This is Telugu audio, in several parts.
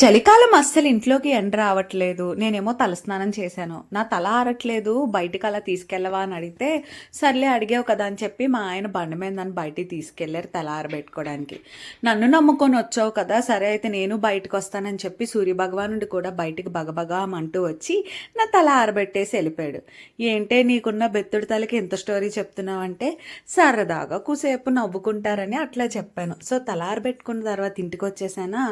చలికాలం అస్సలు ఇంట్లోకి ఎండ రావట్లేదు. నేనేమో తలస్నానం చేశాను. నా తల ఆరట్లేదు, బయటికి అలా తీసుకెళ్ళవా అని అడిగితే, సర్లే అడిగావు కదా అని చెప్పి మా ఆయన బండి మీద నన్ను బయటికి తీసుకెళ్లారు తల ఆరబెట్టుకోవడానికి. నన్ను నమ్ముకొని వచ్చావు కదా, సరే అయితే నేను బయటకు వస్తానని చెప్పి సూర్యభగవానుడు కూడా బయటికి బగబగా అంటూ వచ్చి నా తల ఆరబెట్టేసి వెళ్ళిపోయాడు. ఏంటే నీకున్న బెత్తుడి తలకి ఇంత స్టోరీ చెప్తున్నావు అంటే, సరదాగా కూసేపు నవ్వుకుంటారని అట్లా చెప్పాను. సో తల ఆరబెట్టుకున్న తర్వాత ఇంటికి వచ్చేసానా,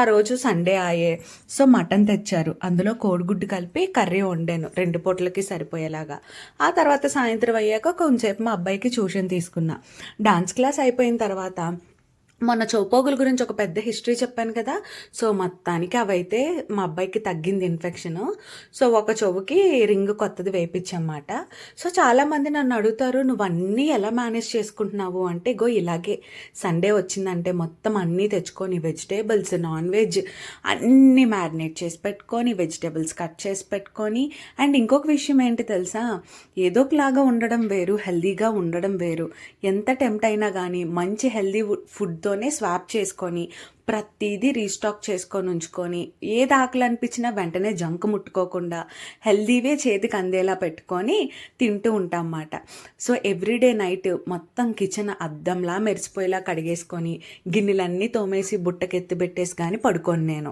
ఆ రోజు సండే ఆయే. సో మటన్ తెచ్చారు, అందులో కోడిగుడ్డు కలిపి కర్రీ వండాను 2 పూటలకి సరిపోయేలాగా. ఆ తర్వాత సాయంత్రం అయ్యాక కొంచెంసేపు మా అబ్బాయికి ట్యూషన్ తీసుకున్నా. డాన్స్ క్లాస్ అయిపోయిన తర్వాత మొన్న చౌపోగుల గురించి ఒక పెద్ద హిస్టరీ చెప్పాను కదా. సో మొత్తానికి అవైతే మా అబ్బాయికి తగ్గింది ఇన్ఫెక్షను. సో ఒక చెవుకి రింగ్ కొత్తది వేయించమాట. సో చాలామంది నన్ను అడుగుతారు, నువ్వు అన్నీ ఎలా మేనేజ్ చేసుకుంటున్నావు అంటే, గో ఇలాగే సండే వచ్చిందంటే మొత్తం అన్నీ తెచ్చుకొని వెజిటేబుల్స్, నాన్ వెజ్ అన్నీ మ్యారినేట్ చేసి పెట్టుకొని, వెజిటేబుల్స్ కట్ చేసి పెట్టుకొని. అండ్ ఇంకొక విషయం ఏంటి తెలుసా, ఏదో ఒకలాగా ఉండడం వేరు, హెల్దీగా ఉండడం వేరు. ఎంత టెంప్ట్ అయినా కానీ మంచి హెల్దీ ఫుడ్తో స్వాప్ చేసుకొని ప్రతిదీ రీస్టాక్ చేసుకొని ఉంచుకొని, ఏది ఆకలి అనిపించినా వెంటనే జంక్ ముట్టుకోకుండా హెల్దీవే చేతికి అందేలా పెట్టుకొని తింటూ ఉంటాం అన్నమాట. సో ఎవ్రీడే నైట్ మొత్తం కిచెన్ అద్దంలా మెరిసిపోయేలా కడిగేసుకొని గిన్నెలన్నీ తోమేసి బుట్టకెత్తి పెట్టేసి కానీ పడుకోను నేను.